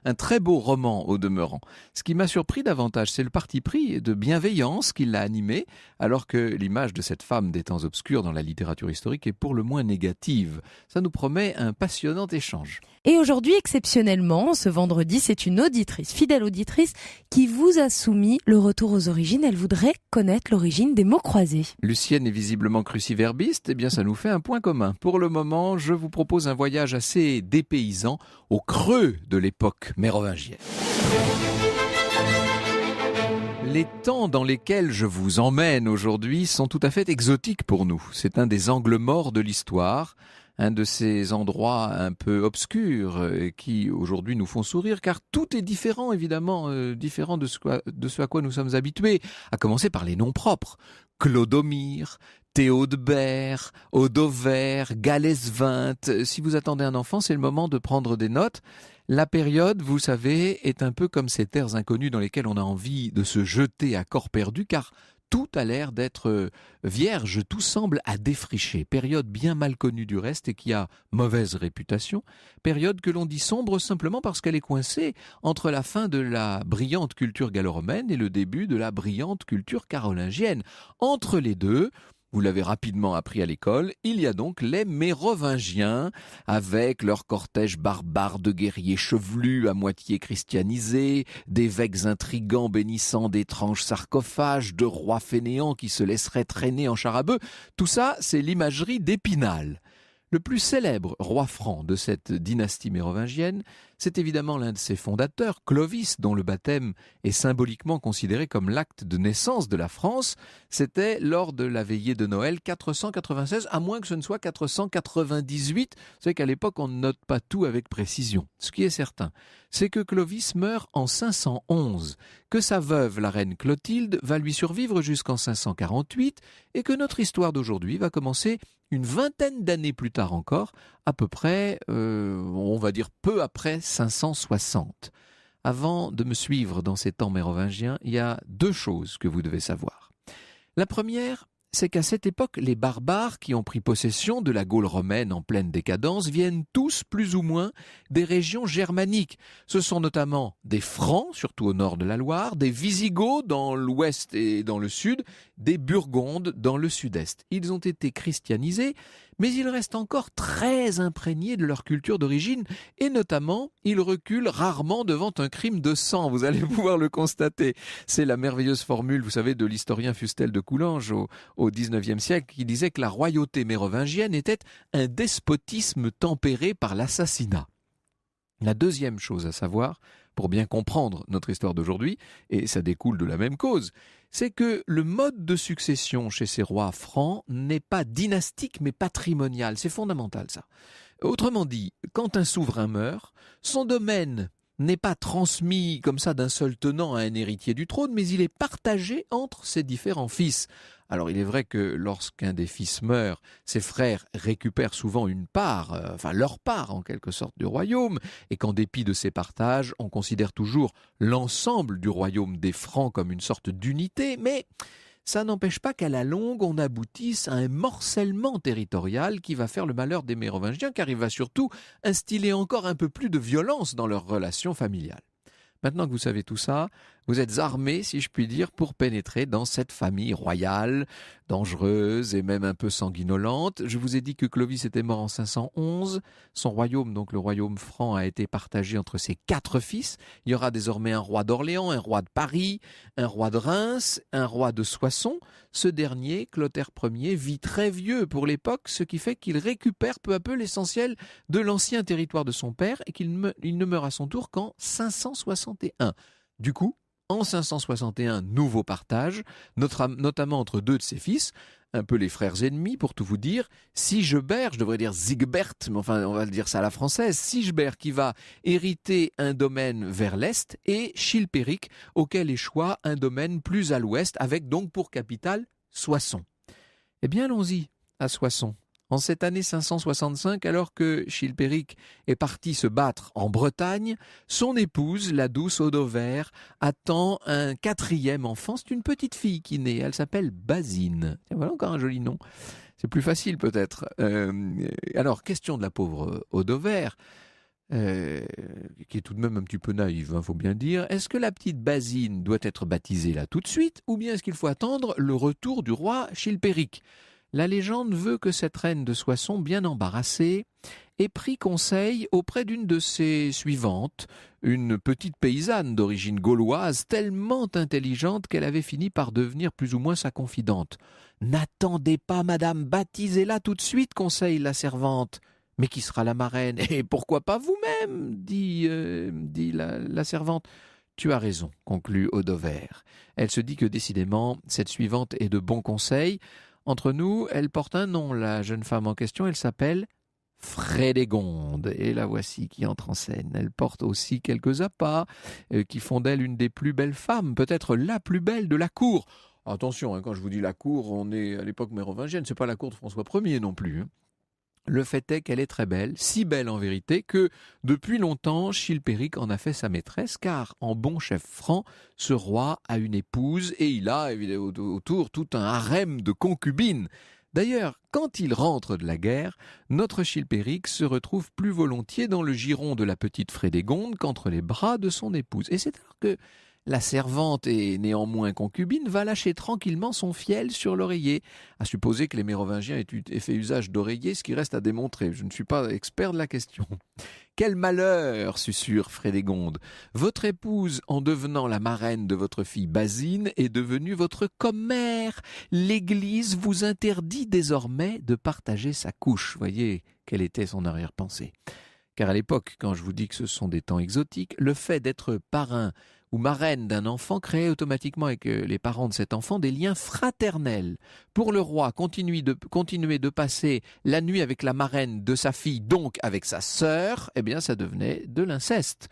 Un très beau roman au demeurant. Ce qui m'a surpris davantage, c'est le parti pris de bienveillance qui l'a animé, alors que l'image de cette femme des temps obscurs dans la littérature historique est pour le moins négative. Ça nous promet un passionnant échange. Et aujourd'hui, exceptionnellement, ce vendredi, c'est une auditrice, fidèle auditrice, qui vous a soumis le retour aux origines. Elle voudrait connaître l'origine des mots croisés. Lucienne est visiblement cruciverbiste, eh bien ça nous fait un point commun. Pour le moment, je vous propose un voyage assez dépaysant au creux de l'époque mérovingienne. Les temps dans lesquels je vous emmène aujourd'hui sont tout à fait exotiques pour nous. C'est un des angles morts de l'histoire, un de ces endroits un peu obscurs qui aujourd'hui nous font sourire, car tout est différent évidemment, différent de ce à quoi nous sommes habitués, à commencer par les noms propres. Clodomir, Théodebert, Odover, Galesvinte. Si vous attendez un enfant, c'est le moment de prendre des notes. La période, vous savez, est un peu comme ces terres inconnues dans lesquelles on a envie de se jeter à corps perdu, car tout a l'air d'être vierge, tout semble à défricher. Période bien mal connue du reste et qui a mauvaise réputation. Période que l'on dit sombre simplement parce qu'elle est coincée entre la fin de la brillante culture gallo-romaine et le début de la brillante culture carolingienne. Entre les deux, vous l'avez rapidement appris à l'école, il y a donc les Mérovingiens, avec leur cortège barbare de guerriers chevelus à moitié christianisés, d'évêques intrigants bénissant d'étranges sarcophages, de rois fainéants qui se laisseraient traîner en char à bœuf. Tout ça, c'est l'imagerie d'Épinal. Le plus célèbre roi franc de cette dynastie mérovingienne, c'est évidemment l'un de ses fondateurs, Clovis, dont le baptême est symboliquement considéré comme l'acte de naissance de la France. C'était lors de la veillée de Noël 496, à moins que ce ne soit 498. Vous savez qu'à l'époque, on ne note pas tout avec précision. Ce qui est certain, c'est que Clovis meurt en 511, que sa veuve, la reine Clotilde, va lui survivre jusqu'en 548 et que notre histoire d'aujourd'hui va commencer une vingtaine d'années plus tard encore, à peu près, on va dire peu après 560. Avant de me suivre dans ces temps mérovingiens, il y a deux choses que vous devez savoir. La première, c'est qu'à cette époque, les barbares qui ont pris possession de la Gaule romaine en pleine décadence viennent tous plus ou moins des régions germaniques. Ce sont notamment des Francs, surtout au nord de la Loire, des Visigoths dans l'ouest et dans le sud, des Burgondes dans le sud-est. Ils ont été christianisés, mais ils restent encore très imprégnés de leur culture d'origine et notamment, ils reculent rarement devant un crime de sang. Vous allez pouvoir le constater. C'est la merveilleuse formule, vous savez, de l'historien Fustel de Coulanges au XIXe siècle qui disait que la royauté mérovingienne était un despotisme tempéré par l'assassinat. La deuxième chose à savoir, pour bien comprendre notre histoire d'aujourd'hui, et ça découle de la même cause, c'est que le mode de succession chez ces rois francs n'est pas dynastique mais patrimonial. C'est fondamental ça. Autrement dit, quand un souverain meurt, son domaine n'est pas transmis comme ça d'un seul tenant à un héritier du trône, mais il est partagé entre ses différents fils. Alors il est vrai que lorsqu'un des fils meurt, ses frères récupèrent souvent une part, leur part en quelque sorte du royaume, et qu'en dépit de ces partages, on considère toujours l'ensemble du royaume des Francs comme une sorte d'unité, mais ça n'empêche pas qu'à la longue, on aboutisse à un morcellement territorial qui va faire le malheur des Mérovingiens, car il va surtout instiller encore un peu plus de violence dans leurs relations familiales. Maintenant que vous savez tout ça, vous êtes armés, si je puis dire, pour pénétrer dans cette famille royale, dangereuse et même un peu sanguinolente. Je vous ai dit que Clovis était mort en 511. Son royaume, donc le royaume franc, a été partagé entre ses 4 fils. Il y aura désormais un roi d'Orléans, un roi de Paris, un roi de Reims, un roi de Soissons. Ce dernier, Clotaire Ier, vit très vieux pour l'époque, ce qui fait qu'il récupère peu à peu l'essentiel de l'ancien territoire de son père et qu'il ne meurt à son tour qu'en 561. Du coup, en 561, nouveau partage, notamment entre 2 de ses fils, un peu les frères ennemis pour tout vous dire, Sigebert, je devrais dire Sigbert, mais enfin on va le dire ça à la française, Sigebert qui va hériter un domaine vers l'est et Chilpéric auquel échoit un domaine plus à l'ouest avec donc pour capitale Soissons. Eh bien allons-y à Soissons. En cette année 565, alors que Chilpéric est parti se battre en Bretagne, son épouse, la douce Odover, attend un 4e enfant. C'est une petite fille qui naît, elle s'appelle Basine. Et voilà encore un joli nom. C'est plus facile peut-être. Alors, question de la pauvre Odover. qui est tout de même un petit peu naïve, faut bien dire. Est-ce que la petite Basine doit être baptisée là tout de suite, ou bien est-ce qu'il faut attendre le retour du roi Chilpéric ? La légende veut que cette reine de Soissons, bien embarrassée, ait pris conseil auprès d'une de ses suivantes, une petite paysanne d'origine gauloise, tellement intelligente qu'elle avait fini par devenir plus ou moins sa confidente. « N'attendez pas, madame, baptisez-la tout de suite, conseille la servante. »« Mais qui sera la marraine ? Et pourquoi pas vous-même ?» dit la servante. « Tu as raison, » conclut Audover. Elle se dit que décidément, cette suivante est de bons conseils. Entre nous, elle porte un nom, la jeune femme en question, elle s'appelle Frédégonde. Et la voici qui entre en scène. Elle porte aussi quelques appas qui font d'elle une des plus belles femmes, peut-être la plus belle de la cour. Attention, quand je vous dis la cour, on est à l'époque mérovingienne, c'est pas la cour de François Ier non plus. Le fait est qu'elle est très belle, si belle en vérité que depuis longtemps Chilpéric en a fait sa maîtresse, car en bon chef franc, ce roi a une épouse et il a autour tout un harem de concubines. D'ailleurs, quand il rentre de la guerre, notre Chilpéric se retrouve plus volontiers dans le giron de la petite Frédégonde qu'entre les bras de son épouse. Et c'est alors que la servante et néanmoins concubine va lâcher tranquillement son fiel sur l'oreiller. À supposer que les Mérovingiens aient fait usage d'oreiller, ce qui reste à démontrer. Je ne suis pas expert de la question. Quel malheur, susurre Frédégonde. Votre épouse, en devenant la marraine de votre fille Basine, est devenue votre commère. L'Église vous interdit désormais de partager sa couche. Voyez quelle était son arrière-pensée. Car à l'époque, quand je vous dis que ce sont des temps exotiques, le fait d'être parrain ou marraine d'un enfant créait automatiquement avec les parents de cet enfant des liens fraternels. Pour le roi, continuer de passer la nuit avec la marraine de sa fille, donc avec sa sœur, eh bien ça devenait de l'inceste.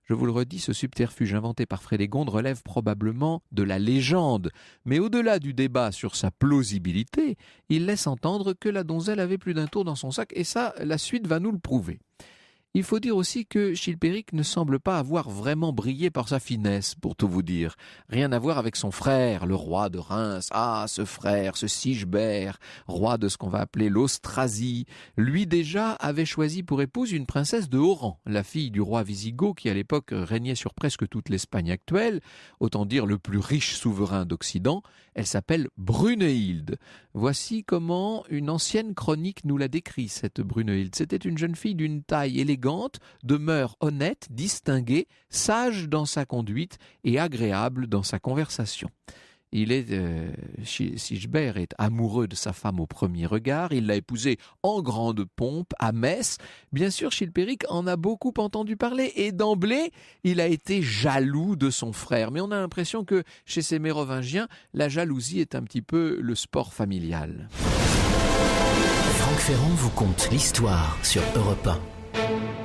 Je vous le redis, ce subterfuge inventé par Frédégonde relève probablement de la légende, mais au-delà du débat sur sa plausibilité, il laisse entendre que la donzelle avait plus d'un tour dans son sac, et ça, la suite va nous le prouver. Il faut dire aussi que Chilpéric ne semble pas avoir vraiment brillé par sa finesse, pour tout vous dire. Rien à voir avec son frère, le roi de Reims. Ah, ce frère, ce Sigebert, roi de ce qu'on va appeler l'Austrasie. Lui déjà avait choisi pour épouse une princesse de haut rang, la fille du roi wisigoth qui à l'époque régnait sur presque toute l'Espagne actuelle, autant dire le plus riche souverain d'Occident. Elle s'appelle Brunehilde. Voici comment une ancienne chronique nous la décrit, cette Brunehilde. C'était une jeune fille d'une taille élégante, de mœurs honnêtes, distinguée, sage dans sa conduite et agréable dans sa conversation. Sigebert est amoureux de sa femme au premier regard, il l'a épousée en grande pompe à Metz. Bien sûr, Chilpéric en a beaucoup entendu parler et d'emblée, il a été jaloux de son frère. Mais on a l'impression que chez ces Mérovingiens, la jalousie est un petit peu le sport familial. Franck Ferrand vous conte l'histoire sur Europe 1.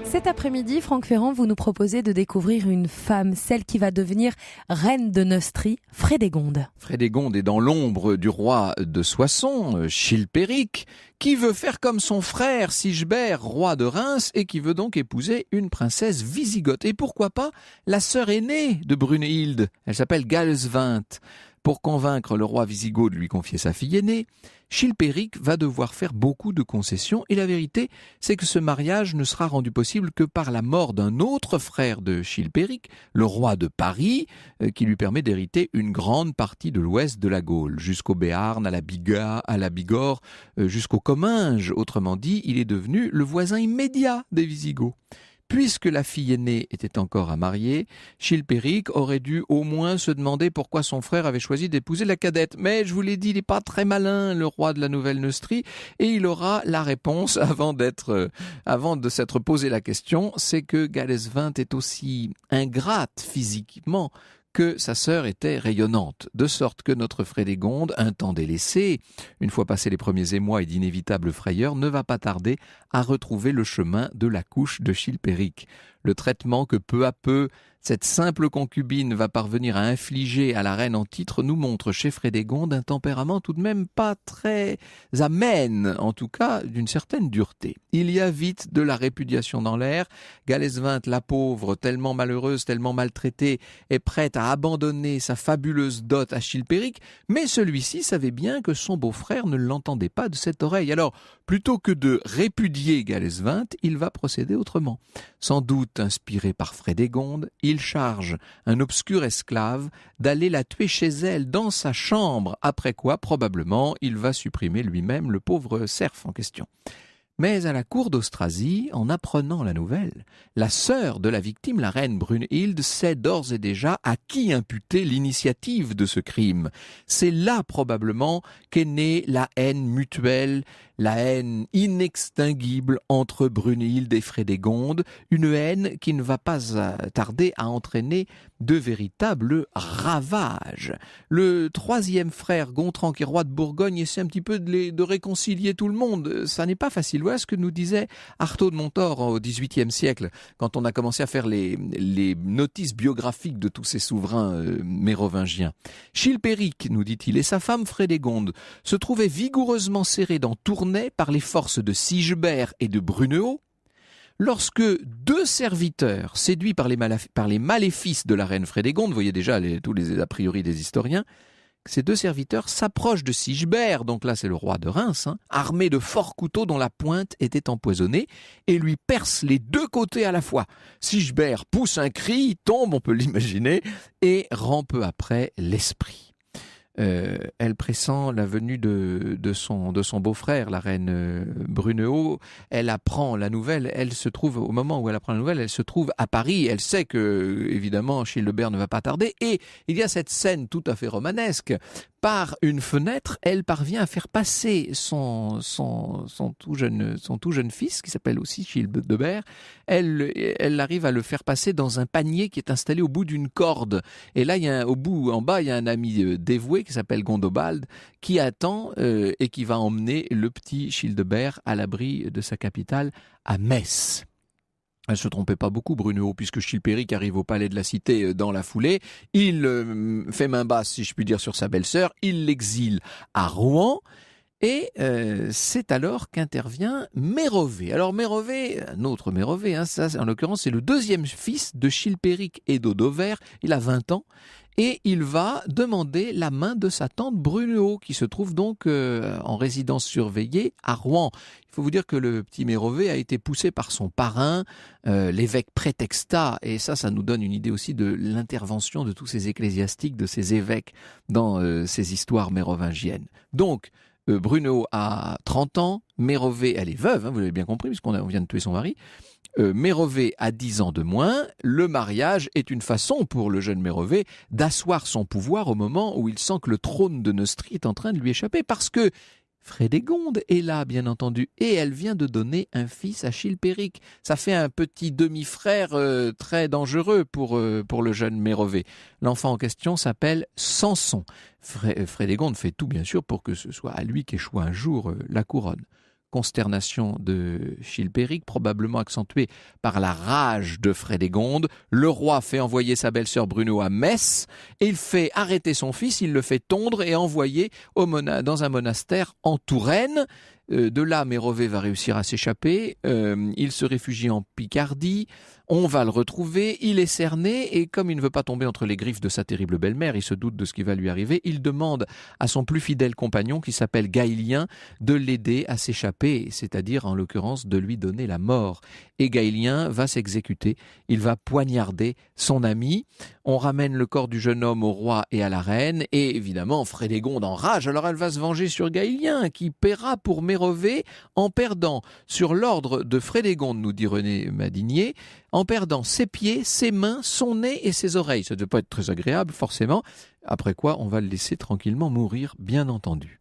Cet après-midi, Franck Ferrand, vous nous proposez de découvrir une femme, celle qui va devenir reine de Neustrie, Frédégonde. Frédégonde est dans l'ombre du roi de Soissons, Chilpéric, qui veut faire comme son frère Sigebert, roi de Reims, et qui veut donc épouser une princesse wisigothe. Et pourquoi pas la sœur aînée de Brunehilde, elle s'appelle Galsvinte. Pour convaincre le roi wisigoth de lui confier sa fille aînée, Chilpéric va devoir faire beaucoup de concessions et la vérité, c'est que ce mariage ne sera rendu possible que par la mort d'un autre frère de Chilpéric, le roi de Paris, qui lui permet d'hériter une grande partie de l'ouest de la Gaule, jusqu'au Béarn, à la Bigorre, jusqu'au Comminges. Autrement dit, il est devenu le voisin immédiat des Wisigoths. Puisque la fille aînée était encore à marier, Chilpéric aurait dû au moins se demander pourquoi son frère avait choisi d'épouser la cadette. Mais je vous l'ai dit, il n'est pas très malin, le roi de la Nouvelle Neustrie, et il aura la réponse avant de s'être posé la question, c'est que Galsvinte est aussi ingrate physiquement que sa sœur était rayonnante, de sorte que notre Frédégonde, un temps délaissée, une fois passés les premiers émois et d'inévitables frayeurs, ne va pas tarder à retrouver le chemin de la couche de Chilpéric. Le traitement que peu à peu cette simple concubine va parvenir à infliger à la reine en titre nous montre chez Frédégonde un tempérament tout de même pas très amène, en tout cas d'une certaine dureté. Il y a vite de la répudiation dans l'air. Galesvinte, la pauvre, tellement malheureuse, tellement maltraitée, est prête à abandonner sa fabuleuse dot à Chilpéric, mais celui-ci savait bien que son beau-frère ne l'entendait pas de cette oreille. Alors, plutôt que de répudier Galesvinte, il va procéder autrement. Sans doute inspiré par Frédégonde, il charge un obscur esclave d'aller la tuer chez elle dans sa chambre, après quoi, probablement, il va supprimer lui-même le pauvre serf en question. Mais à la cour d'Austrasie, en apprenant la nouvelle, la sœur de la victime, la reine Brunhilde, sait d'ores et déjà à qui imputer l'initiative de ce crime. C'est là probablement qu'est née la haine mutuelle, la haine inextinguible entre Brunhilde et Frédégonde, une haine qui ne va pas tarder à entraîner de véritables ravages. Le troisième frère, Gontran, qui est roi de Bourgogne, essaie un petit peu de réconcilier tout le monde. Ça n'est pas facile. Voilà ce que nous disait Artaud de Montor au XVIIIe siècle, quand on a commencé à faire les notices biographiques de tous ces souverains mérovingiens. Chilpéric, nous dit-il, et sa femme Frédégonde se trouvaient vigoureusement serrés dans Tournai par les forces de Sigebert et de Brunehaut, lorsque deux serviteurs, séduits par les maléfices de la reine Frédégonde, vous voyez déjà tous les a priori des historiens, ces deux serviteurs s'approchent de Sigebert, donc là c'est le roi de Reims, armés de forts couteaux dont la pointe était empoisonnée, et lui percent les deux côtés à la fois. Sigebert pousse un cri, tombe, on peut l'imaginer, et rend peu après l'esprit. Elle pressent la venue de son beau-frère, la reine Brunehaut. Elle apprend la nouvelle. Elle se trouve, au moment où elle apprend la nouvelle, elle se trouve à Paris. Elle sait que, évidemment, Childebert ne va pas tarder. Et il y a cette scène tout à fait romanesque. Par une fenêtre, elle parvient à faire passer son tout jeune fils, qui s'appelle aussi Childebert. Elle arrive à le faire passer dans un panier qui est installé au bout d'une corde. Et là, en bas, il y a un ami dévoué qui s'appelle Gondobald, qui attend et qui va emmener le petit Childebert à l'abri de sa capitale, à Metz. Elle ne se trompait pas beaucoup, Brunehaut, puisque Chilpéric arrive au palais de la Cité dans la foulée. Il fait main basse, si je puis dire, sur sa belle-sœur. Il l'exile à Rouen. Et c'est alors qu'intervient Mérové. Alors Mérové, un autre Mérové, ça en l'occurrence c'est le deuxième fils de Chilpéric et d'Audover. Il a 20 ans. Et il va demander la main de sa tante Brunehaut, qui se trouve donc en résidence surveillée à Rouen. Il faut vous dire que le petit Mérové a été poussé par son parrain, l'évêque Prétextat, et ça nous donne une idée aussi de l'intervention de tous ces ecclésiastiques, de ces évêques dans ces histoires mérovingiennes. Donc, Brunehaut a 30 ans, Mérové, elle est veuve, vous l'avez bien compris, puisqu'on vient de tuer son mari. Mérové a 10 ans de moins. Le mariage est une façon pour le jeune Mérové d'asseoir son pouvoir au moment où il sent que le trône de Neustrie est en train de lui échapper, parce que Frédégonde est là, bien entendu, et elle vient de donner un fils à Chilpéric. Ça fait un petit demi-frère très dangereux pour le jeune Mérové. L'enfant en question s'appelle Samson. Frédégonde fait tout, bien sûr, pour que ce soit à lui qu'échoue un jour la couronne. Consternation de Chilpéric, probablement accentuée par la rage de Frédégonde. Le roi fait envoyer sa belle-sœur Brunehaut à Metz et il fait arrêter son fils, il le fait tondre et envoyer dans un monastère en Touraine. De là, Mérové va réussir à s'échapper. Il se réfugie en Picardie. On va le retrouver. Il est cerné et comme il ne veut pas tomber entre les griffes de sa terrible belle-mère, il se doute de ce qui va lui arriver. Il demande à son plus fidèle compagnon, qui s'appelle Gaïlien, de l'aider à s'échapper, c'est-à-dire en l'occurrence de lui donner la mort. Et Gaïlien va s'exécuter. Il va poignarder son ami. On ramène le corps du jeune homme au roi et à la reine. Et évidemment, Frédégonde enrage. Alors elle va se venger sur Gaïlien, qui paiera pour Mérové en perdant sur l'ordre de Frédégonde, nous dit René Madinier, en perdant ses pieds, ses mains, son nez et ses oreilles. Ça ne doit pas être très agréable, forcément. Après quoi, on va le laisser tranquillement mourir, bien entendu.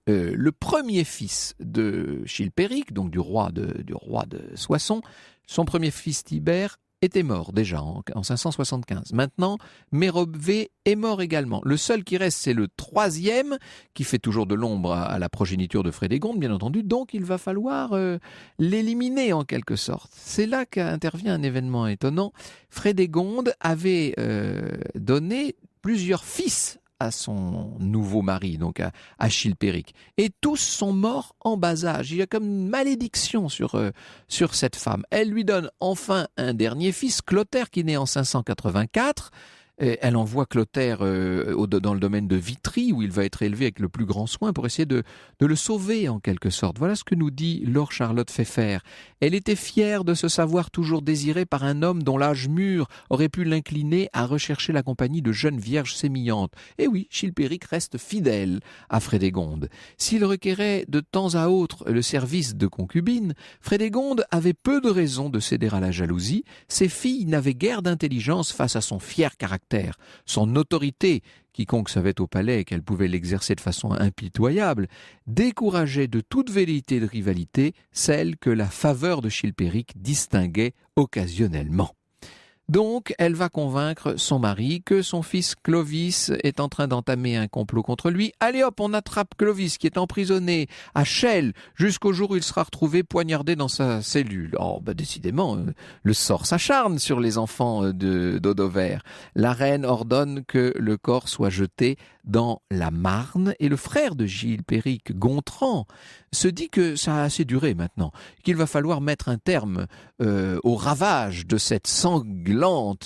Le premier fils de Chilpéric, donc du roi de Soissons, son premier fils Tibère, était mort déjà en 575. Maintenant, Mérové est mort également. Le seul qui reste, c'est le troisième, qui fait toujours de l'ombre à la progéniture de Frédégonde, bien entendu. Donc, il va falloir l'éliminer en quelque sorte. C'est là qu'intervient un événement étonnant. Frédégonde avait donné plusieurs fils à son nouveau mari, donc à Chilpéric. Et tous sont morts en bas âge. Il y a comme une malédiction sur cette femme. Elle lui donne enfin un dernier fils, Clotaire, qui naît en 584. Et elle envoie Clotaire dans le domaine de Vitry, où il va être élevé avec le plus grand soin pour essayer de le sauver en quelque sorte. Voilà ce que nous dit Laure Charlotte Pfeffer. Elle était fière de se savoir toujours désirée par un homme dont l'âge mûr aurait pu l'incliner à rechercher la compagnie de jeunes vierges sémillantes. Et oui, Chilpéric reste fidèle à Frédégonde. S'il requérait de temps à autre le service de concubine, Frédégonde avait peu de raisons de céder à la jalousie. Ses filles n'avaient guère d'intelligence face à son fier caractère. Son autorité, quiconque savait au palais qu'elle pouvait l'exercer de façon impitoyable, décourageait de toute velléité de rivalité celle que la faveur de Chilpéric distinguait occasionnellement. Donc, elle va convaincre son mari que son fils Clovis est en train d'entamer un complot contre lui. Allez hop, on attrape Clovis qui est emprisonné à Chelles jusqu'au jour où il sera retrouvé poignardé dans sa cellule. Oh, décidément, le sort s'acharne sur les enfants d'Odover. La reine ordonne que le corps soit jeté dans la Marne et le frère de Chilpéric, Gontran, se dit que ça a assez duré maintenant, qu'il va falloir mettre un terme au ravage de cette sanglante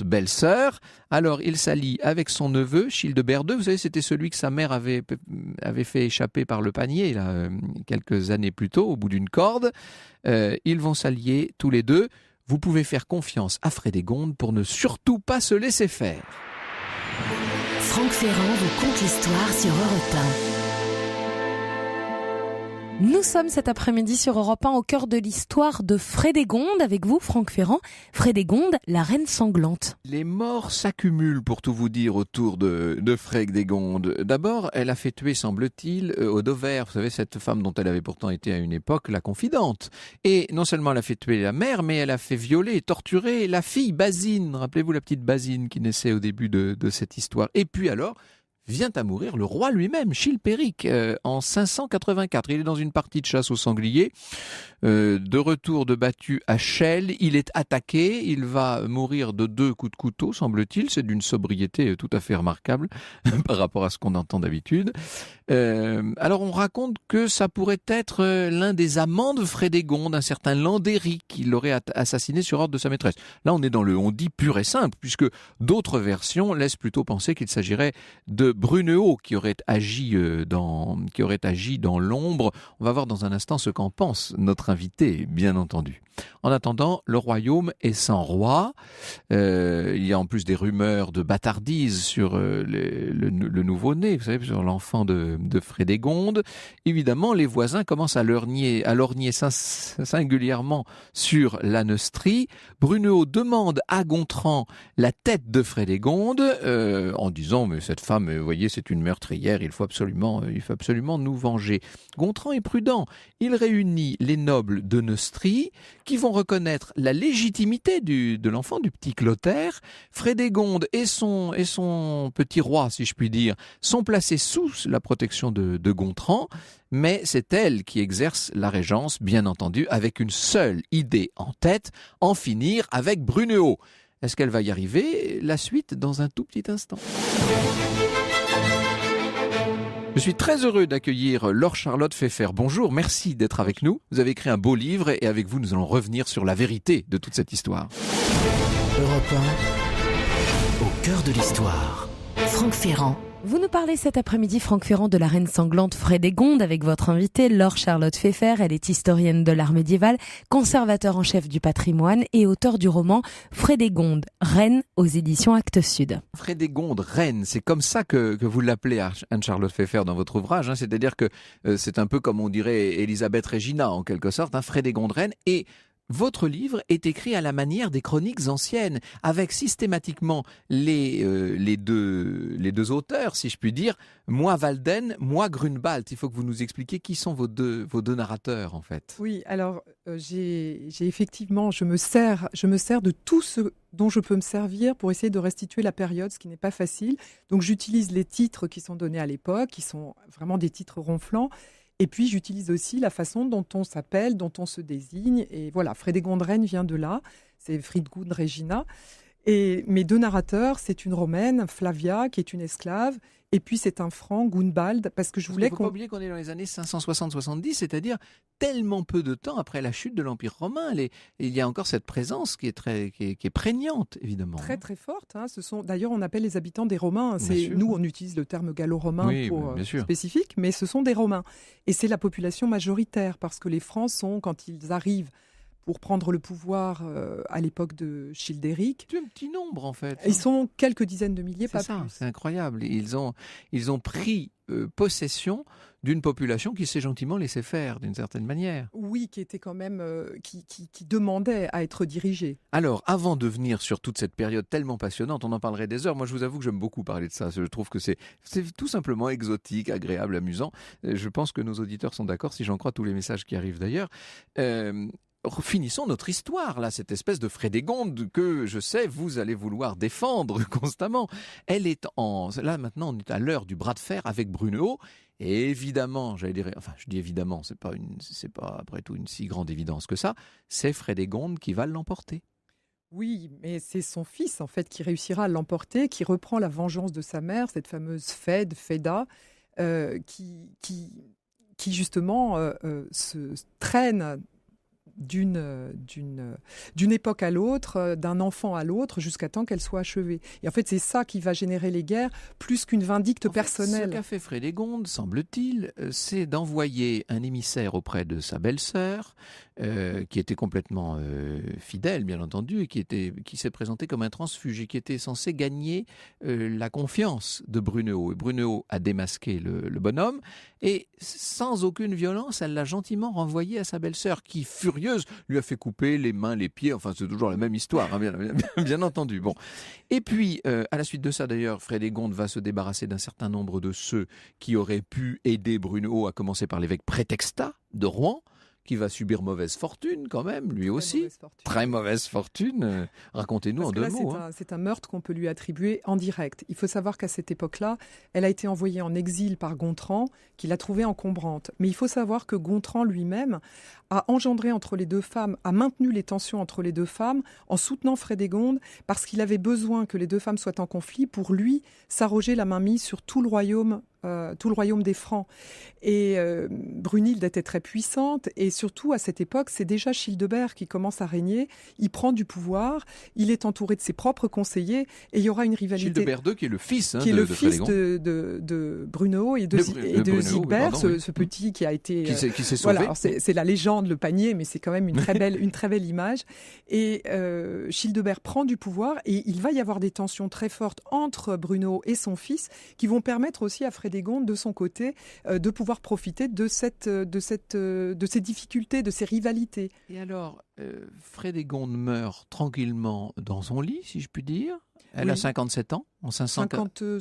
belle-sœur. Alors il s'allie avec son neveu, Childebert II. Vous savez, c'était celui que sa mère avait fait échapper par le panier là, quelques années plus tôt, au bout d'une corde. Ils vont s'allier tous les deux. Vous pouvez faire confiance à Frédégonde pour ne surtout pas se laisser faire. Franck Ferrand vous conte l'histoire sur Europe 1. Nous sommes cet après-midi sur Europe 1 au cœur de l'histoire de Frédégonde avec vous, Franck Ferrand. Frédégonde, la reine sanglante. Les morts s'accumulent, pour tout vous dire, autour de Frédégonde. D'abord, elle a fait tuer, semble-t-il, Odover, vous savez, cette femme dont elle avait pourtant été à une époque la confidente. Et non seulement elle a fait tuer la mère, mais elle a fait violer et torturer la fille Basine. Rappelez-vous la petite Basine qui naissait au début de cette histoire. Et puis alors, vient à mourir le roi lui-même, Chilpéric, en 584. Il est dans une partie de chasse au sanglier, de retour de battue à Chelles. Il est attaqué, il va mourir de 2 coups de couteau, semble-t-il. C'est d'une sobriété tout à fait remarquable par rapport à ce qu'on entend d'habitude. Alors on raconte que ça pourrait être l'un des amants de Frédégonde, un certain Landéric, qui l'aurait assassiné sur ordre de sa maîtresse. Là on est dans le on-dit pur et simple, puisque d'autres versions laissent plutôt penser qu'il s'agirait de Brunehaut qui aurait agi dans l'ombre. On va voir dans un instant ce qu'en pense notre invité, bien entendu. En attendant, le royaume est sans roi. Il y a en plus des rumeurs de bâtardise sur le nouveau-né, vous savez, sur l'enfant de Frédégonde. Évidemment, les voisins commencent à lorgner singulièrement sur la Neustrie. Brunehaut demande à Gontran la tête de Frédégonde en disant « Mais cette femme, vous voyez, c'est une meurtrière, il faut absolument nous venger. » Gontran est prudent. Il réunit les nobles de Neustrie qui vont reconnaître la légitimité de l'enfant, du petit Clotaire. Frédégonde et son petit roi, si je puis dire, sont placés sous la protection de Gontran, mais c'est elle qui exerce la régence, bien entendu, avec une seule idée en tête, en finir avec Brunehaut. Est-ce qu'elle va y arriver? La suite dans un tout petit instant. Je suis très heureux d'accueillir Laure Charlotte Pfeffer. Bonjour, merci d'être avec nous. Vous avez écrit un beau livre et avec vous, nous allons revenir sur la vérité de toute cette histoire. Europe 1, au cœur de l'histoire. Franck Ferrand. Vous nous parlez cet après-midi, Franck Ferrand, de la reine sanglante Frédégonde avec votre invitée Laure Charlotte Pfeffer. Elle est historienne de l'art médiéval, conservateur en chef du patrimoine et auteur du roman Frédégonde, reine aux éditions Actes Sud. Frédégonde, reine, c'est comme ça que vous l'appelez, Anne-Charlotte Pfeffer, dans votre ouvrage. Hein. C'est-à-dire que c'est un peu comme on dirait Elisabeth Regina, en quelque sorte, Frédégonde, reine. Et votre livre est écrit à la manière des chroniques anciennes, avec systématiquement les deux auteurs, si je puis dire, moi Walden, moi Grunewald. Il faut que vous nous expliquiez qui sont vos deux narrateurs, en fait. Oui, alors j'ai effectivement, je me sers de tout ce dont je peux me servir pour essayer de restituer la période, ce qui n'est pas facile. Donc j'utilise les titres qui sont donnés à l'époque, qui sont vraiment des titres ronflants. Et puis, j'utilise aussi la façon dont on s'appelle, dont on se désigne. Et voilà, Frédégonde Reine vient de là. C'est Fridgund Regina. Et mes deux narrateurs, c'est une Romaine, Flavia, qui est une esclave. Et puis, c'est un Franc, Gunbald, parce que je voulais qu'on... Il ne faut pas oublier qu'on est dans les années 560-70, c'est-à-dire tellement peu de temps après la chute de l'Empire romain. Il y a encore cette présence qui est prégnante, évidemment. Très, très forte. Hein. D'ailleurs, on appelle les habitants des Romains. Nous, on utilise le terme gallo-romain pour spécifique, mais ce sont des Romains. Et c'est la population majoritaire, parce que les Francs sont, quand ils arrivent pour prendre le pouvoir à l'époque de Childéric. C'est un petit nombre, en fait. Ils sont quelques dizaines de milliers, pas plus. C'est incroyable. Ils ont pris possession d'une population qui s'est gentiment laissée faire, d'une certaine manière. Oui, qui était quand même... qui demandait à être dirigée. Alors, avant de venir sur toute cette période tellement passionnante, on en parlerait des heures. Moi, je vous avoue que j'aime beaucoup parler de ça. Je trouve que c'est tout simplement exotique, agréable, amusant. Je pense que nos auditeurs sont d'accord, si j'en crois tous les messages qui arrivent d'ailleurs. Finissons notre histoire, là, cette espèce de Frédégonde que, je sais, vous allez vouloir défendre constamment. Elle est là, maintenant, on est à l'heure du bras de fer avec Brunehaut. Et évidemment, je dis évidemment, c'est pas après tout une si grande évidence que ça, c'est Frédégonde qui va l'emporter. Oui, mais c'est son fils, en fait, qui réussira à l'emporter, qui reprend la vengeance de sa mère, cette fameuse Feda, qui justement se traîne d'une époque à l'autre, d'un enfant à l'autre, jusqu'à temps qu'elle soit achevée. Et en fait, c'est ça qui va générer les guerres, plus qu'une vindicte personnelle. Ce qu'a fait Frédégonde, semble-t-il, c'est d'envoyer un émissaire auprès de sa belle-sœur, qui était complètement fidèle, bien entendu, et qui s'est présenté comme un transfuge, et qui était censé gagner la confiance de Brunehaut. Et Brunehaut a démasqué le bonhomme, et sans aucune violence, elle l'a gentiment renvoyé à sa belle-sœur, qui, furieuse, lui a fait couper les mains, les pieds, enfin c'est toujours la même histoire, hein, bien entendu. Bon. Et puis, à la suite de ça d'ailleurs, Frédégonde va se débarrasser d'un certain nombre de ceux qui auraient pu aider Brunehaut, à commencer par l'évêque Prétextat de Rouen, qui va subir mauvaise fortune quand même, lui aussi. Très mauvaise fortune. Racontez-nous en deux mots. C'est un meurtre qu'on peut lui attribuer en direct. Il faut savoir qu'à cette époque-là, elle a été envoyée en exil par Gontran, qui l'a trouvée encombrante. Mais il faut savoir que Gontran lui-même a engendré entre les deux femmes, a maintenu les tensions entre les deux femmes en soutenant Frédégonde, parce qu'il avait besoin que les deux femmes soient en conflit pour lui s'arroger la mainmise sur tout le royaume des Francs. Et Brunhilde était très puissante, et surtout à cette époque, c'est déjà Childebert qui commence à régner. Il prend du pouvoir, il est entouré de ses propres conseillers, et il y aura une rivalité. Childebert II, qui est le fils, qui est le fils de Brunehaut et de Sigbert, ce petit qui a été qui s'est sauvé. Voilà, c'est la légende, le panier, mais c'est quand même une très belle image. Et Childebert prend du pouvoir, et il va y avoir des tensions très fortes entre Brunehaut et son fils, qui vont permettre aussi à Frédégonde, de son côté, de pouvoir profiter de ces difficultés, de ces rivalités. Et alors, Frédégonde meurt tranquillement dans son lit, si je puis dire. Elle a 57 ans, en 52,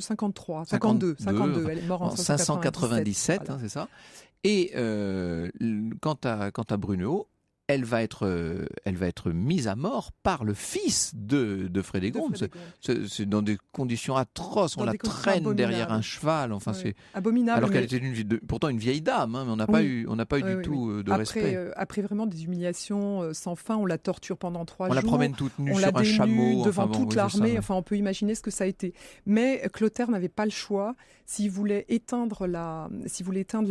elle est morte en 597, voilà. Hein, c'est ça. Et quant à Brunehaut, elle va être mise à mort par le fils de Frédégonde. C'est dans des conditions atroces. On la traîne derrière un cheval. Enfin, c'est abominable. Alors qu'elle était pourtant une vieille dame, hein, mais on n'a pas eu du tout de respect. Après vraiment des humiliations sans fin, on la torture pendant 3 jours. On la promène toute nue sur un chameau devant toute l'armée. Ça. Enfin, on peut imaginer ce que ça a été. Mais Clotaire n'avait pas le choix. S'il voulait éteindre la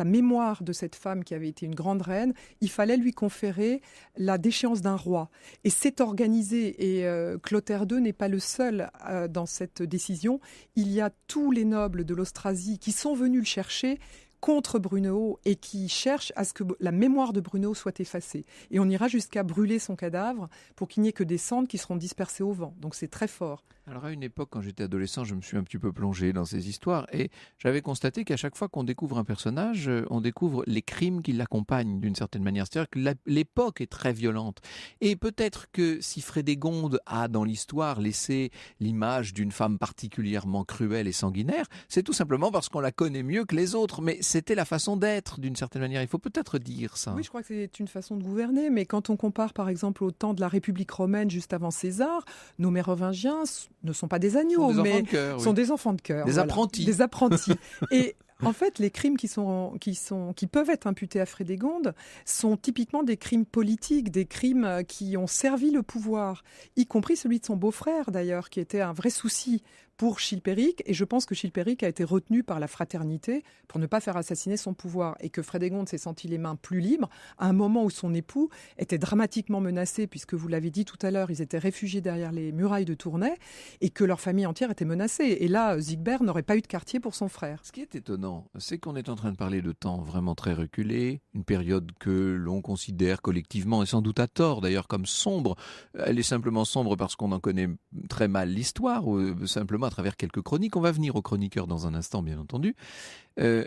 mémoire de cette femme qui avait été une grande reine, il fallait lui conférer la déchéance d'un roi. Et c'est organisé, et Clotaire II n'est pas le seul dans cette décision. Il y a tous les nobles de l'Austrasie qui sont venus le chercher contre Brunehaut et qui cherche à ce que la mémoire de Brunehaut soit effacée. Et on ira jusqu'à brûler son cadavre pour qu'il n'y ait que des cendres qui seront dispersées au vent. Donc c'est très fort. Alors à une époque, quand j'étais adolescent, je me suis un petit peu plongé dans ces histoires et j'avais constaté qu'à chaque fois qu'on découvre un personnage, on découvre les crimes qui l'accompagnent d'une certaine manière. C'est-à-dire que l'époque est très violente. Et peut-être que si Frédégonde a dans l'histoire laissé l'image d'une femme particulièrement cruelle et sanguinaire, c'est tout simplement parce qu'on la connaît mieux que les autres. Mais c'était la façon d'être d'une certaine manière. Il faut peut-être dire ça. Oui, je crois que c'est une façon de gouverner. Mais quand on compare par exemple au temps de la République romaine juste avant César, nos mérovingiens ne sont pas des agneaux, mais sont des enfants de cœur. Des apprentis. Des apprentis. Et en fait, les crimes qui peuvent être imputés à Frédégonde sont typiquement des crimes politiques, des crimes qui ont servi le pouvoir, y compris celui de son beau-frère d'ailleurs, qui était un vrai souci pour Chilpéric. Et je pense que Chilpéric a été retenu par la fraternité pour ne pas faire assassiner son pouvoir et que Frédégonde s'est senti les mains plus libres à un moment où son époux était dramatiquement menacé, puisque vous l'avez dit tout à l'heure, ils étaient réfugiés derrière les murailles de Tournai et que leur famille entière était menacée. Et là, Sigbert n'aurait pas eu de quartier pour son frère. Ce qui est étonnant, c'est qu'on est en train de parler de temps vraiment très reculé, une période que l'on considère collectivement, et sans doute à tort d'ailleurs, comme sombre. Elle est simplement sombre parce qu'on en connaît très mal l'histoire, ou simplement à travers quelques chroniques. On va venir aux chroniqueurs dans un instant, bien entendu.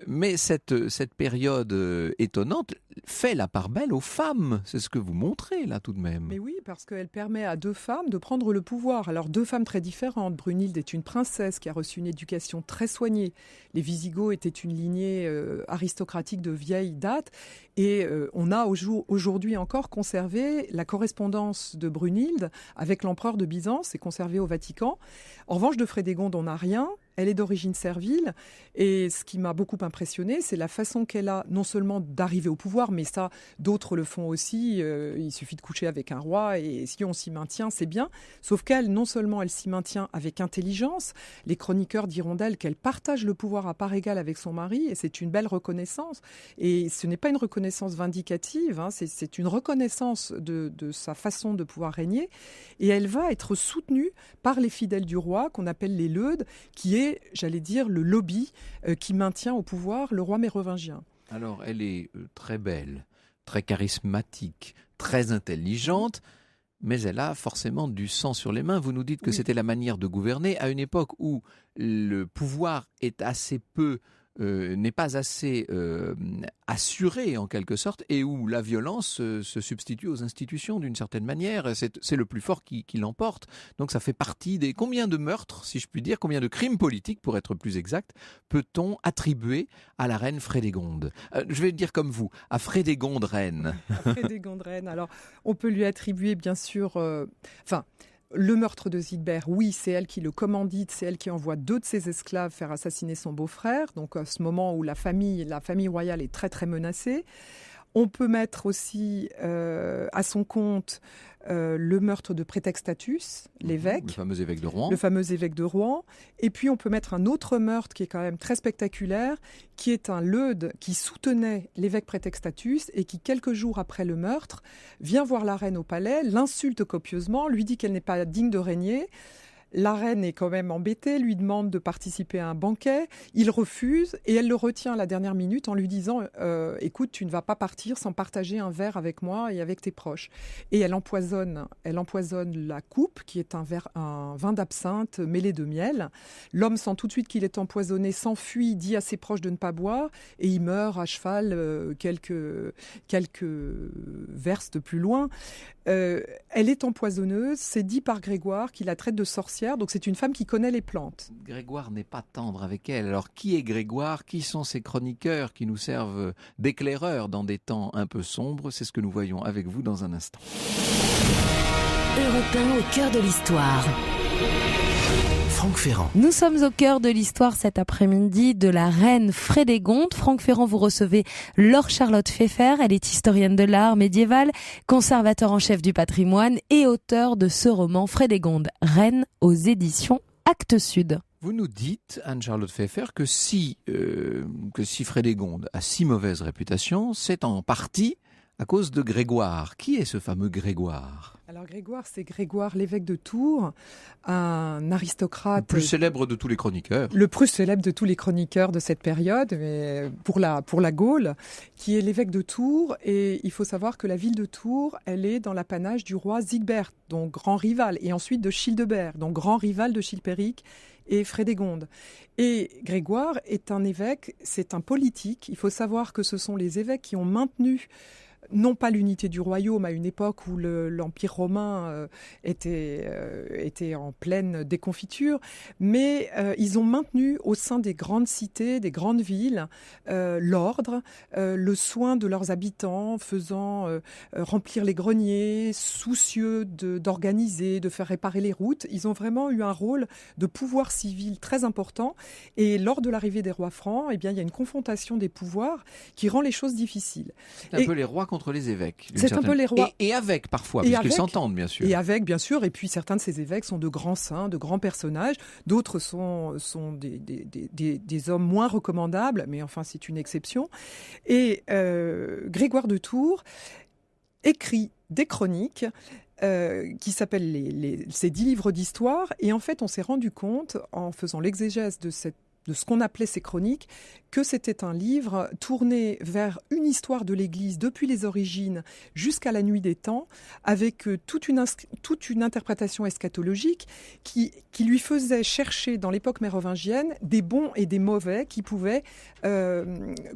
Mais cette période étonnante fait la part belle aux femmes. C'est ce que vous montrez là tout de même. Mais oui, parce qu'elle permet à deux femmes de prendre le pouvoir. Alors deux femmes très différentes. Brunhilde est une princesse qui a reçu une éducation très soignée. Les Visigoths étaient une lignée aristocratique de vieille date. Et on a aujourd'hui encore conservé la correspondance de Brunhilde avec l'empereur de Byzance, c'est conservé au Vatican. En revanche, de Frédégonde, on n'a rien. Elle est d'origine servile et ce qui m'a beaucoup impressionné, c'est la façon qu'elle a non seulement d'arriver au pouvoir, mais ça, d'autres le font aussi. Il suffit de coucher avec un roi et si on s'y maintient, c'est bien. Sauf qu'elle, non seulement elle s'y maintient avec intelligence, les chroniqueurs diront d'elle qu'elle partage le pouvoir à part égale avec son mari et c'est une belle reconnaissance. Et ce n'est pas une reconnaissance vindicative, hein, c'est une reconnaissance de sa façon de pouvoir régner. Et elle va être soutenue par les fidèles du roi, qu'on appelle les Leudes, qui est, j'allais dire, le lobby qui maintient au pouvoir le roi mérovingien. Alors, elle est très belle, très charismatique, très intelligente, mais elle a forcément du sang sur les mains. Vous nous dites que c'était la manière de gouverner à une époque où le pouvoir est assez peu... n'est pas assez assuré en quelque sorte et où la violence se substitue aux institutions d'une certaine manière. C'est le plus fort qui l'emporte. Donc ça fait partie des... Combien de meurtres, si je puis dire, combien de crimes politiques, pour être plus exact, peut-on attribuer à la reine Frédégonde ? Je vais dire comme vous, à Frédégonde reine. À Frédégonde reine. Alors, on peut lui attribuer bien sûr... Le meurtre de Sigbert, oui, c'est elle qui le commandite, c'est elle qui envoie 2 de ses esclaves faire assassiner son beau-frère. Donc à ce moment où la famille royale est très très menacée. On peut mettre aussi à son compte le meurtre de Prétextatus, l'évêque. Le fameux évêque de Rouen. Le fameux évêque de Rouen. Et puis on peut mettre un autre meurtre qui est quand même très spectaculaire, qui est un Leude qui soutenait l'évêque Prétextatus et qui, quelques jours après le meurtre, vient voir la reine au palais, l'insulte copieusement, lui dit qu'elle n'est pas digne de régner. La reine est quand même embêtée, lui demande de participer à un banquet. Il refuse et elle le retient à la dernière minute en lui disant « Écoute, tu ne vas pas partir sans partager un verre avec moi et avec tes proches. » Et elle empoisonne la coupe, qui est un vin d'absinthe mêlé de miel. L'homme sent tout de suite qu'il est empoisonné, s'enfuit, dit à ses proches de ne pas boire et il meurt à cheval quelques verstes plus loin. Elle est empoisonneuse, c'est dit par Grégoire qui la traite de sorcière, donc c'est une femme qui connaît les plantes. Grégoire n'est pas tendre avec elle. Alors qui est Grégoire ? Qui sont ces chroniqueurs qui nous servent d'éclaireurs dans des temps un peu sombres ? C'est ce que nous voyons avec vous dans un instant. Europe 1 au cœur de l'histoire. Franck Ferrand. Nous sommes au cœur de l'histoire cet après-midi de la reine Frédégonde. Franck Ferrand, vous recevez Laure Charlotte Pfeffer. Elle est historienne de l'art médiéval, conservateur en chef du patrimoine et auteur de ce roman Frédégonde, reine, aux éditions Actes Sud. Vous nous dites, Anne-Charlotte Pfeffer, que si Frédégonde a si mauvaise réputation, c'est en partie à cause de Grégoire. Qui est ce fameux Grégoire ? Alors Grégoire, c'est Grégoire l'évêque de Tours, un aristocrate. Le plus célèbre de tous les chroniqueurs. Le plus célèbre de tous les chroniqueurs de cette période, mais pour la Gaule, qui est l'évêque de Tours. Et il faut savoir que la ville de Tours, elle est dans l'apanage du roi Sigbert, donc grand rival, et ensuite de Childebert, donc grand rival de Chilpéric et Frédégonde. Et Grégoire est un évêque, c'est un politique. Il faut savoir que ce sont les évêques qui ont maintenu non pas l'unité du royaume à une époque où l'Empire romain était en pleine déconfiture, mais ils ont maintenu au sein des grandes cités, des grandes villes, l'ordre, le soin de leurs habitants, faisant remplir les greniers, soucieux d'organiser, de faire réparer les routes. Ils ont vraiment eu un rôle de pouvoir civil très important. Et lors de l'arrivée des rois francs, eh bien, il y a une confrontation des pouvoirs qui rend les choses difficiles. C'est un peu les rois contre les évêques. C'est un peu les rois. Et avec parfois, puisqu'ils s'entendent bien sûr. Et avec, bien sûr. Et puis certains de ces évêques sont de grands saints, de grands personnages. D'autres sont des hommes moins recommandables, mais enfin c'est une exception. Et Grégoire de Tours écrit des chroniques qui s'appellent ces 10 livres d'histoire. Et en fait, on s'est rendu compte, en faisant l'exégèse de ce qu'on appelait ces chroniques, que c'était un livre tourné vers une histoire de l'Église depuis les origines jusqu'à la nuit des temps, avec toute une interprétation eschatologique qui lui faisait chercher dans l'époque mérovingienne des bons et des mauvais qui pouvaient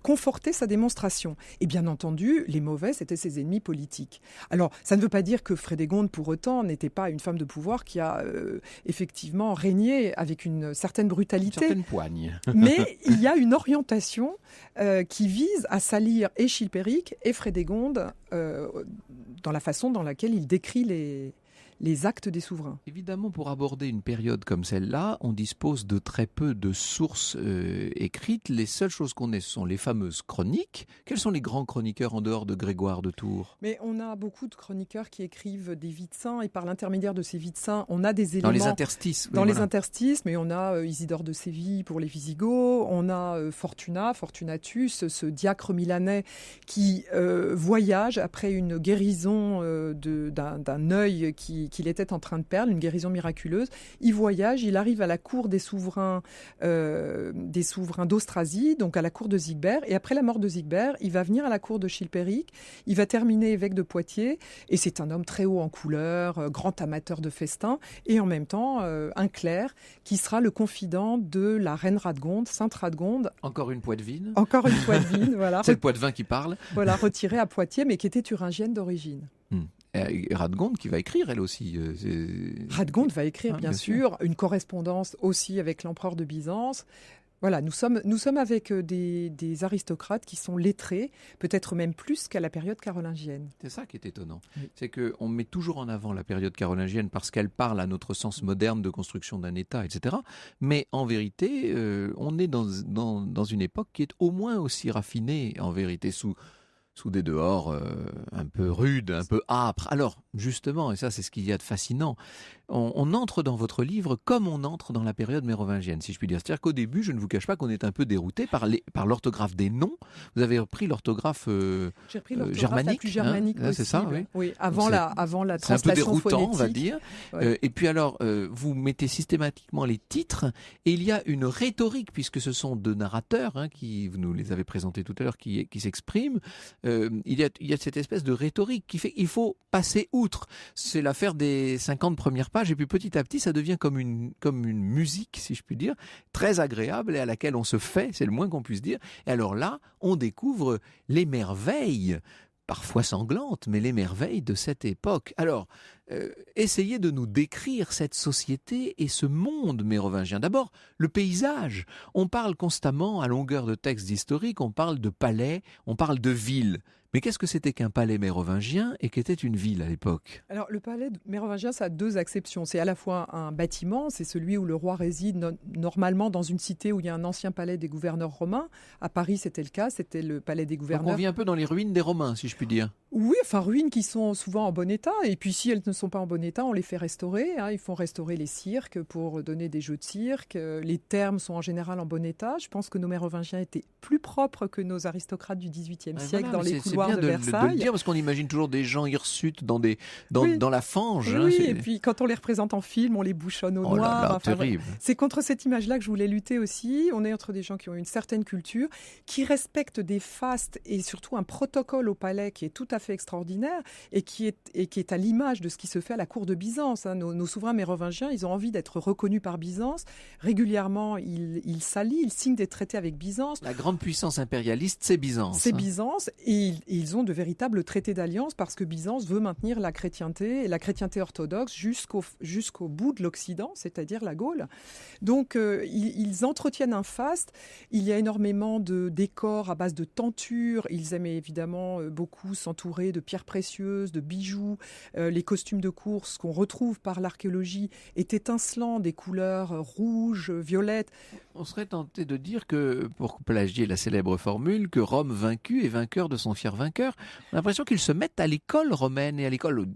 conforter sa démonstration. Et bien entendu, les mauvais, c'était ses ennemis politiques. Alors, ça ne veut pas dire que Frédégonde, pour autant, n'était pas une femme de pouvoir qui a effectivement régné avec une certaine brutalité. Une certaine poigne. Mais il y a une orientation qui vise à salir et Chilpéric et Frédégonde dans la façon dans laquelle il décrit les actes des souverains. Évidemment, pour aborder une période comme celle-là, on dispose de très peu de sources écrites. Les seules choses qu'on ait, ce sont les fameuses chroniques. Quels sont les grands chroniqueurs en dehors de Grégoire de Tours ? Mais on a beaucoup de chroniqueurs qui écrivent des vies de saints, et par l'intermédiaire de ces vies de saints, on a des éléments... Dans les interstices. Dans les interstices, mais on a Isidore de Séville pour les Visigoths, on a Fortunatus, ce diacre milanais qui voyage après une guérison d'un œil qu'il était en train de perdre, une guérison miraculeuse. Il voyage, il arrive à la cour des souverains d'Austrasie, donc à la cour de Sigbert. Et après la mort de Sigbert, il va venir à la cour de Chilpéric. Il va terminer évêque de Poitiers. Et c'est un homme très haut en couleur, grand amateur de festins. Et en même temps, un clerc qui sera le confident de la reine Radegonde, Sainte Radegonde. Encore une poitevine. Encore une poitevine, voilà. C'est le poitevin qui parle. Voilà, retirée à Poitiers, mais qui était thuringienne d'origine. Et Radegonde qui va écrire, elle aussi. Radegonde va écrire, bien sûr, une correspondance aussi avec l'empereur de Byzance. Voilà, nous sommes avec des aristocrates qui sont lettrés, peut-être même plus qu'à la période carolingienne. C'est ça qui est étonnant. Oui. C'est qu'on met toujours en avant la période carolingienne parce qu'elle parle à notre sens moderne de construction d'un État, etc. Mais en vérité, on est dans une époque qui est au moins aussi raffinée, en vérité, sous des dehors un peu rudes, un peu âpres. Alors, justement, et ça c'est ce qu'il y a de fascinant, on entre dans votre livre comme on entre dans la période mérovingienne, si je puis dire. C'est-à-dire qu'au début, je ne vous cache pas qu'on est un peu dérouté par l'orthographe des noms. Vous avez repris l'orthographe J'ai repris l'orthographe germanique, la plus germanique possible. C'est ça, oui. Oui, avant la translation c'est un peu déroutant, phonétique. on va dire. Ouais. Et puis alors, vous mettez systématiquement les titres, et il y a une rhétorique, puisque ce sont deux narrateurs, qui vous nous les avez présentés tout à l'heure, qui s'expriment. Il y a cette espèce de rhétorique qui fait qu'il faut passer outre. C'est l'affaire des 50 premières pages, et puis petit à petit, ça devient comme une musique, si je puis dire, très agréable et à laquelle on se fait, c'est le moins qu'on puisse dire. Et alors là, on découvre les merveilles, parfois sanglantes, mais les merveilles de cette époque. Alors, essayez de nous décrire cette société et ce monde mérovingien. D'abord, le paysage. On parle constamment, à longueur de textes historiques, on parle de palais, on parle de villes. Mais qu'est-ce que c'était qu'un palais mérovingien et qu'était une ville à l'époque ? Alors, le palais mérovingien, ça a deux acceptions. C'est à la fois un bâtiment, c'est celui où le roi réside normalement dans une cité où il y a un ancien palais des gouverneurs romains. À Paris, c'était le cas, c'était le palais des gouverneurs. Donc on vit un peu dans les ruines des Romains, si je puis dire. Oui, enfin ruines qui sont souvent en bon état. Et puis si elles ne sont pas en bon état, on les fait restaurer. Ils font restaurer les cirques pour donner des jeux de cirque. Les thermes sont en général en bon état. Je pense que nos mérovingiens étaient plus propres que nos aristocrates du XVIIIe siècle dans les couloirs de Versailles. C'est bien de le dire parce qu'on imagine toujours des gens hirsutes dans la fange. Oui, et puis quand on les représente en film, on les bouchonne au noir. Là là, enfin, terrible. C'est contre cette image-là que je voulais lutter aussi. On est entre des gens qui ont une certaine culture, qui respectent des fastes et surtout un protocole au palais qui est tout à fait extraordinaire et qui est à l'image de ce qui se fait à la cour de Byzance. Nos souverains mérovingiens, ils ont envie d'être reconnus par Byzance. Régulièrement, ils s'allient, ils signent des traités avec Byzance. La grande puissance impérialiste, c'est Byzance. C'est Byzance et ils ont de véritables traités d'alliance parce que Byzance veut maintenir la chrétienté orthodoxe jusqu'au bout de l'Occident, c'est-à-dire la Gaule. Donc, ils entretiennent un faste. Il y a énormément de décors à base de tentures. Ils aiment évidemment beaucoup s'entourer de pierres précieuses, de bijoux. Les costumes de course qu'on retrouve par l'archéologie est étincelant, des couleurs rouges, violettes. On serait tenté de dire que, pour plagier la célèbre formule, que Rome vaincue est vainqueur de son fier vainqueur. On a l'impression qu'ils se mettent à l'école romaine et à l'école